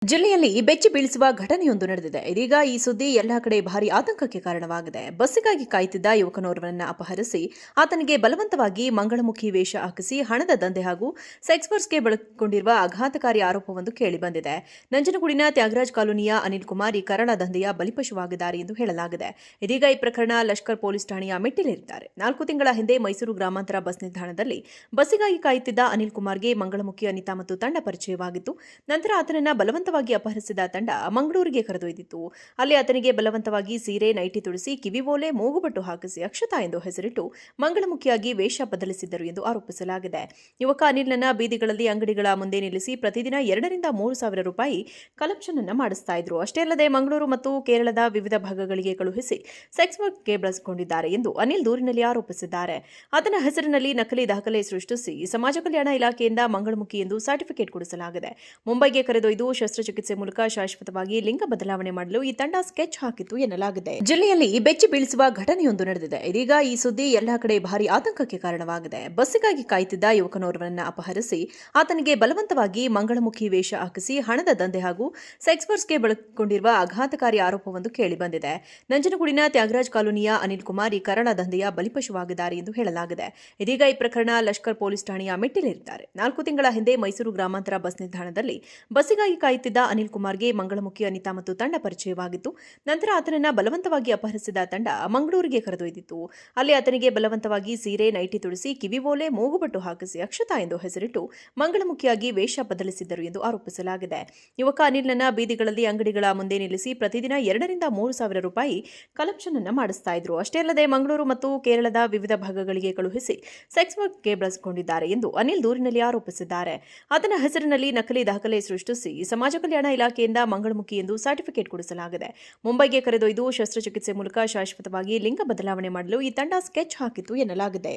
ಜಿಲ್ಲೆಯಲ್ಲಿ ಬೆಚ್ಚಿ ಬೀಳಿಸುವ ಘಟನೆಯೊಂದು ನಡೆದಿದೆ. ಇದೀಗ ಈ ಸುದ್ದಿ ಎಲ್ಲಾ ಕಡೆ ಭಾರಿ ಆತಂಕಕ್ಕೆ ಕಾರಣವಾಗಿದೆ. ಬಸ್ಸಿಗಾಗಿ ಕಾಯುತ್ತಿದ್ದ ಯುವಕನೋರ್ವನನ್ನ ಅಪಹರಿಸಿ ಆತನಿಗೆ ಬಲವಂತವಾಗಿ ಮಂಗಳಮುಖಿ ವೇಷ ಹಾಕಿಸಿ ಹಣದ ದಂಧೆ ಹಾಗೂ ಸೆಕ್ಸ್ಪರ್ಸ್ಗೆ ಬಳಸಿಕೊಂಡಿರುವ ಆಘಾತಕಾರಿ ಆರೋಪವೊಂದು ಕೇಳಿಬಂದಿದೆ. ನಂಜನಗೂಡಿನ ತ್ಯಾಗರಾಜ್ ಕಾಲೋನಿಯ ಅನಿಲ್ ಕುಮಾರ್ ಈ ಕರಾಳ ದಂಧೆಯ ಬಲಿಪಶುವಾಗಿದ್ದಾರೆ ಎಂದು ಹೇಳಲಾಗಿದೆ. ಇದೀಗ ಈ ಪ್ರಕರಣ ಲಷ್ಕರ್ ಪೊಲೀಸ್ ಠಾಣೆಯ ಮೆಟ್ಟಿಲೇರಿದ್ದಾರೆ. 4 ತಿಂಗಳ ಹಿಂದೆ ಮೈಸೂರು ಗ್ರಾಮಾಂತರ ಬಸ್ ನಿಲ್ದಾಣದಲ್ಲಿ ಬಸ್ಸಿಗಾಗಿ ಕಾಯುತ್ತಿದ್ದ ಅನಿಲ್ ಕುಮಾರ್ಗೆ ಮಂಗಳಮುಖಿ ಅನಿತಾ ಮತ್ತು ತಂಡ ಪರಿಚಯವಾಗಿತ್ತು. ನಂತರ ಆತನನ್ನ ಬಲವಂತವಾಗಿ ಅಪಹರಿಸಿದ ತಂಡ ಮಂಗಳೂರಿಗೆ ಕರೆದೊಯ್ದಿತ್ತು. ಅಲ್ಲಿ ಆತನಿಗೆ ಬಲವಂತವಾಗಿ ಸೀರೆ, ನೈಟಿ ತುಡಿಸಿ, ಕಿವಿಓಲೆ, ಮೂಗುಬಟ್ಟು ಹಾಕಿಸಿ ಅಕ್ಷತಾ ಎಂದು ಹೆಸರಿಟ್ಟು ಮಂಗಳಮುಖಿಯಾಗಿ ವೇಷ ಬದಲಿಸಿದ್ದರು ಎಂದು ಆರೋಪಿಸಲಾಗಿದೆ. ಯುವಕ ಅನಿಲ್ನನ್ನ ಬೀದಿಗಳಲ್ಲಿ ಅಂಗಡಿಗಳ ಮುಂದೆ ನಿಲ್ಲಿಸಿ ಪ್ರತಿದಿನ 2 ರಿಂದ 3 ಸಾವಿರ ರೂಪಾಯಿ ಕಲೆಕ್ಷನ್ ಅನ್ನು ಮಾಡಿಸ್ತಾ ಇದ್ರು. ಅಷ್ಟೇ ಅಲ್ಲದೆ ಮಂಗಳೂರು ಮತ್ತು ಕೇರಳದ ವಿವಿಧ ಭಾಗಗಳಿಗೆ ಕಳುಹಿಸಿ ಸೆಕ್ಸ್ ವರ್ಕ್ಗೆ ಬಳಸಿಕೊಂಡಿದ್ದಾರೆ ಎಂದು ಅನಿಲ್ ದೂರಿನಲ್ಲಿ ಆರೋಪಿಸಿದ್ದಾರೆ. ಆತನ ಹೆಸರಿನಲ್ಲಿ ನಕಲಿ ದಾಖಲೆ ಸೃಷ್ಟಿಸಿ ಸಮಾಜ ಕಲ್ಯಾಣ ಇಲಾಖೆಯಿಂದ ಮಂಗಳಮುಖಿ ಎಂದು ಸರ್ಟಿಫಿಕೇಟ್ ಕೊಡಿಸಲಾಗಿದೆ. ಮುಂಬೈಗೆ ಕರೆದೊಯ್ದು ಶಸ್ತ್ರಚಿಕಿತ್ಸೆ ಮೂಲಕ ಶಾಶ್ವತವಾಗಿ ಲಿಂಗ ಬದಲಾವಣೆ ಮಾಡಲು ಈ ತಂಡ ಸ್ಕೆಚ್ ಹಾಕಿತ್ತು ಎನ್ನಲಾಗಿದೆ. ಜಿಲ್ಲೆಯಲ್ಲಿ ಬೆಚ್ಚಿ ಬೀಳಿಸುವ ಘಟನೆಯೊಂದು ನಡೆದಿದೆ. ಇದೀಗ ಈ ಸುದ್ದಿ ಎಲ್ಲಾ ಕಡೆ ಭಾರಿ ಆತಂಕಕ್ಕೆ ಕಾರಣವಾಗಿದೆ. ಬಸ್ಸಿಗಾಗಿ ಕಾಯುತ್ತಿದ್ದ ಯುವಕನೋರ್ವನನ್ನ ಅಪಹರಿಸಿ ಆತನಿಗೆ ಬಲವಂತವಾಗಿ ಮಂಗಳಮುಖಿ ವೇಷ ಹಾಕಿಸಿ ಹಣದ ದಂಧೆ ಹಾಗೂ ಸೆಕ್ಸ್ಪರ್ಸ್ಗೆ ಬಳಸಿಕೊಂಡಿರುವ ಆಘಾತಕಾರಿ ಆರೋಪವೊಂದು ಕೇಳಿಬಂದಿದೆ. ನಂಜನಗೂಡಿನ ತ್ಯಾಗರಾಜ್ ಕಾಲೋನಿಯ ಅನಿಲ್ ಕುಮಾರ್ ಈ ಕರಾಳ ದಂಧೆಯ ಬಲಿಪಶುವಾಗಿದ್ದಾರೆ ಎಂದು ಹೇಳಲಾಗಿದೆ. ಇದೀಗ ಈ ಪ್ರಕರಣ ಲಷ್ಕರ್ ಪೊಲೀಸ್ ಠಾಣೆಯ ಮೆಟ್ಟಿಲೇರಿದ್ದಾರೆ. 4 ತಿಂಗಳ ಹಿಂದೆ ಮೈಸೂರು ಗ್ರಾಮಾಂತರ ಬಸ್ ನಿಲ್ದಾಣದಲ್ಲಿ ಬಸ್ಸಿಗಾಗಿ ಕಾಯುತ್ತಿದ್ದ ಅನಿಲ್ ಕುಮಾರ್ಗೆ ಮಂಗಳಮುಖಿ ಅನಿತಾ ಮತ್ತು ತಂಡ ಪರಿಚಯವಾಗಿತ್ತು. ನಂತರ ಆತನನ್ನ ಬಲವಂತವಾಗಿ ಅಪಹರಿಸಿದ ತಂಡ ಮಂಗಳೂರಿಗೆ ಕರೆದೊಯ್ದಿತ್ತು. ಅಲ್ಲಿ ಆತನಿಗೆ ಬಲವಂತವಾಗಿ ಸೀರೆ, ನೈಟಿ ತುಡಿಸಿ, ಕಿವಿಓಲೆ, ಮೂಗುಬಟ್ಟು ಹಾಕಿಸಿ ಅಕ್ಷತಾ ಎಂದು ಹೆಸರಿಟ್ಟು ಮಂಗಳಮುಖಿಯಾಗಿ ವೇಷ ಬದಲಿಸಿದ್ದರು ಎಂದು ಆರೋಪಿಸಲಾಗಿದೆ. ಯುವಕ ಅನಿಲ್ನನ್ನ ಬೀದಿಗಳಲ್ಲಿ ಅಂಗಡಿಗಳ ಮುಂದೆ ನಿಲ್ಲಿಸಿ ಪ್ರತಿದಿನ 2 ರಿಂದ 3 ಸಾವಿರ ರೂಪಾಯಿ ಕಲೆಕ್ಷನ್ ಅನ್ನು ಮಾಡಿಸ್ತಾ ಇದ್ರು. ಅಷ್ಟೇ ಅಲ್ಲದೆ ಮಂಗಳೂರು ಮತ್ತು ಕೇರಳದ ವಿವಿಧ ಭಾಗಗಳಿಗೆ ಕಳುಹಿಸಿ ಸೆಕ್ಸ್ ವರ್ಕ್ಗೆ ಬಳಸಿಕೊಂಡಿದ್ದಾರೆ ಎಂದು ಅನಿಲ್ ದೂರಿನಲ್ಲಿ ಆರೋಪಿಸಿದ್ದಾರೆ. ಆತನ ಹೆಸರಿನಲ್ಲಿ ನಕಲಿ ದಾಖಲೆ ಸೃಷ್ಟಿಸಿ ಸಮಾಜ ಕಲ್ಯಾಣ ಇಲಾಖೆಯಿಂದ ಮಂಗಳಮುಖಿ ಎಂದು ಸರ್ಟಿಫಿಕೇಟ್ ಕೊಡಿಸಲಾಗಿದೆ. ಮುಂಬೈಗೆ ಕರೆದೊಯ್ದು ಶಸ್ತ್ರಚಿಕಿತ್ಸೆ ಮೂಲಕ ಶಾಶ್ವತವಾಗಿ ಲಿಂಗ ಬದಲಾವಣೆ ಮಾಡಲು ಈ ತಂಡ ಸ್ಕೆಚ್ ಹಾಕಿತ್ತು ಎನ್ನಲಾಗಿದೆ.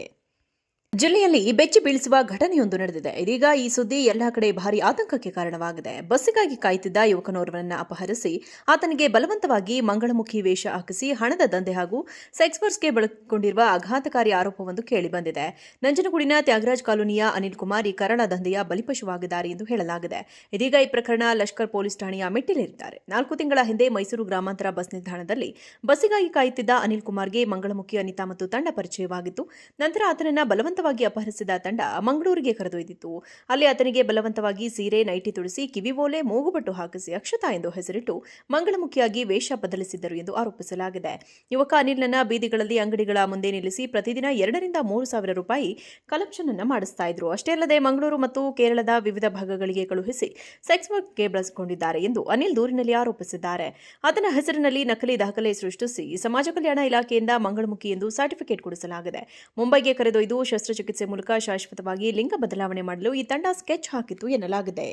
ಜಿಲ್ಲೆಯಲ್ಲಿ ಬೆಚ್ಚಿ ಬೀಳಿಸುವ ಘಟನೆಯೊಂದು ನಡೆದಿದೆ. ಇದೀಗ ಈ ಸುದ್ದಿ ಎಲ್ಲಾ ಕಡೆ ಭಾರಿ ಆತಂಕಕ್ಕೆ ಕಾರಣವಾಗಿದೆ. ಬಸ್ಸಿಗಾಗಿ ಕಾಯುತ್ತಿದ್ದ ಯುವಕನೋರ್ವನನ್ನ ಅಪಹರಿಸಿ ಆತನಿಗೆ ಬಲವಂತವಾಗಿ ಮಂಗಳಮುಖಿ ವೇಷ ಹಾಕಿಸಿ ಹಣದ ದಂಧೆ ಹಾಗೂ ಸೆಕ್ಸ್ಪರ್ಸ್ಗೆ ಬಳಸಿಕೊಂಡಿರುವ ಆಘಾತಕಾರಿ ಆರೋಪವೊಂದು ಕೇಳಿಬಂದಿದೆ. ನಂಜನಗೂಡಿನ ತ್ಯಾಗರಾಜ್ ಕಾಲೋನಿಯ ಅನಿಲ್ ಕುಮಾರ್ ಈ ಕರಾಳ ದಂಧೆಯ ಬಲಿಪಶುವಾಗಿದ್ದಾರೆ ಎಂದು ಹೇಳಲಾಗಿದೆ. ಇದೀಗ ಈ ಪ್ರಕರಣ ಲಷ್ಕರ್ ಪೊಲೀಸ್ ಠಾಣೆಯ ಮೆಟ್ಟಿಲೇರಿದ್ದಾರೆ. 4 ತಿಂಗಳ ಹಿಂದೆ ಮೈಸೂರು ಗ್ರಾಮಾಂತರ ಬಸ್ ನಿಲ್ದಾಣದಲ್ಲಿ ಬಸ್ಸಿಗಾಗಿ ಕಾಯುತ್ತಿದ್ದ ಅನಿಲ್ ಕುಮಾರ್ಗೆ ಮಂಗಳಮುಖಿ ಅನಿತಾ ಮತ್ತು ತಂಡ ಪರಿಚಯವಾಗಿತ್ತು. ನಂತರ ಆತನನ್ನ ಬಲವಂತವಾಗಿ ಅಪಹರಿಸಿದ ತಂಡ ಮಂಗಳೂರಿಗೆ ಕರೆದೊಯ್ದಿತ್ತು. ಅಲ್ಲಿ ಆತನಿಗೆ ಬಲವಂತವಾಗಿ ಸೀರೆ, ನೈಟಿ ತುಡಿಸಿ, ಕಿವಿಓಲೆ, ಮೂಗುಬಟ್ಟು ಹಾಕಿಸಿ ಅಕ್ಷತಾ ಎಂದು ಹೆಸರಿಟ್ಟು ಮಂಗಳಮುಖಿಯಾಗಿ ವೇಷ ಬದಲಿಸಿದ್ದರು ಎಂದು ಆರೋಪಿಸಲಾಗಿದೆ. ಯುವಕ ಅನಿಲ್ನನ್ನ ಬೀದಿಗಳಲ್ಲಿ ಅಂಗಡಿಗಳ ಮುಂದೆ ನಿಲ್ಲಿಸಿ ಪ್ರತಿದಿನ 2 ರಿಂದ 3 ಸಾವಿರ ರೂಪಾಯಿ ಕಲೆಕ್ಷನ್ ಅನ್ನು ಮಾಡಿಸ್ತಾ ಇದ್ರು. ಅಷ್ಟೇ ಅಲ್ಲದೆ ಮಂಗಳೂರು ಮತ್ತು ಕೇರಳದ ವಿವಿಧ ಭಾಗಗಳಿಗೆ ಕಳುಹಿಸಿ ಸೆಕ್ಸ್ ವರ್ಕ್ಗೆ ಬಳಸಿಕೊಂಡಿದ್ದಾರೆ ಎಂದು ಅನಿಲ್ ದೂರಿನಲ್ಲಿ ಆರೋಪಿಸಿದ್ದಾರೆ. ಆತನ ಹೆಸರಿನಲ್ಲಿ ನಕಲಿ ದಾಖಲೆ ಸೃಷ್ಟಿಸಿ ಸಮಾಜ ಕಲ್ಯಾಣ ಇಲಾಖೆಯಿಂದ ಮಂಗಳಮುಖಿ ಎಂದು ಸರ್ಟಿಫಿಕೇಟ್ ಕೊಡಿಸಲಾಗಿದೆ. ಮುಂಬೈಗೆ ಕರೆದೊಯ್ದು ಶಸ್ತ್ರಚಿಕಿತ್ಸೆ ಮೂಲಕ ಶಾಶ್ವತವಾಗಿ ಲಿಂಗ ಬದಲಾವಣೆ ಮಾಡಲು ಈ ತಂಡ ಸ್ಕೆಚ್ ಹಾಕಿತ್ತು ಎನ್ನಲಾಗಿದೆ.